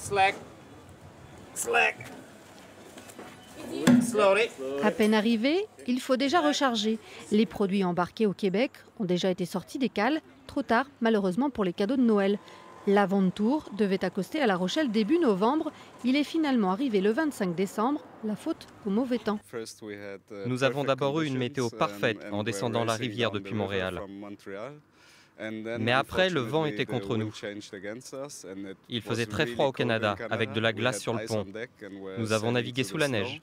Slack. Slack. Slowly. À peine arrivé, il faut déjà recharger. Les produits embarqués au Québec ont déjà été sortis des cales, trop tard malheureusement pour les cadeaux de Noël. L'Aventour devait accoster à La Rochelle début novembre. Il est finalement arrivé le 25 décembre, la faute au mauvais temps. Nous avons d'abord eu une météo parfaite en descendant la rivière depuis Montréal. Mais après, le vent était contre nous. Il faisait très froid au Canada, avec de la glace sur le pont. Nous avons navigué sous la neige.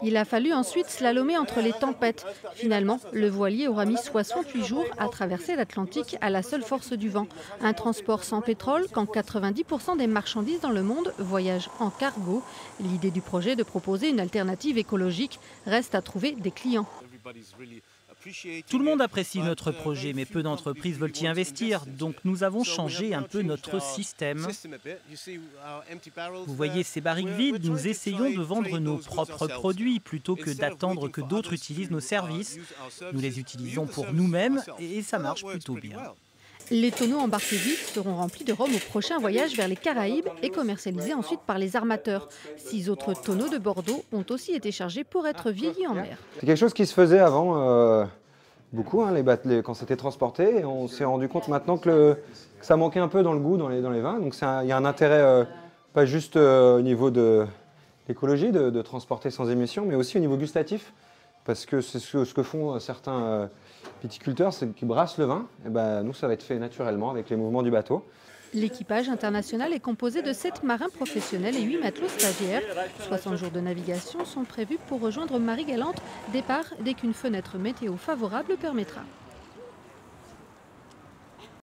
Il a fallu ensuite slalomer entre les tempêtes. Finalement, le voilier aura mis 68 jours à traverser l'Atlantique à la seule force du vent. Un transport sans pétrole quand 90% des marchandises dans le monde voyagent en cargo. L'idée du projet de proposer une alternative écologique reste à trouver des clients. Tout le monde apprécie notre projet, mais peu d'entreprises veulent y investir. Donc nous avons changé un peu notre système. Vous voyez ces barriques vides, nous essayons de vendre nos propres produits plutôt que d'attendre que d'autres utilisent nos services. Nous les utilisons pour nous-mêmes et ça marche plutôt bien. Les tonneaux embarqués vides seront remplis de rhum au prochain voyage vers les Caraïbes et commercialisés ensuite par les armateurs. 6 autres tonneaux de Bordeaux ont aussi été chargés pour être vieillis en mer. C'est quelque chose qui se faisait avant, beaucoup, hein, quand c'était transporté. Et on s'est rendu compte maintenant que ça manquait un peu dans le goût, dans les vins. Donc il y a un intérêt, pas juste au niveau de l'écologie, de transporter sans émission, mais aussi au niveau gustatif. Parce que c'est ce que font certains viticulteurs, c'est qu'ils brassent le vin. Et ben, nous, ça va être fait naturellement avec les mouvements du bateau. L'équipage international est composé de 7 marins professionnels et 8 matelots stagiaires. 60 jours de navigation sont prévus pour rejoindre Marie-Galante. Départ dès qu'une fenêtre météo favorable le permettra.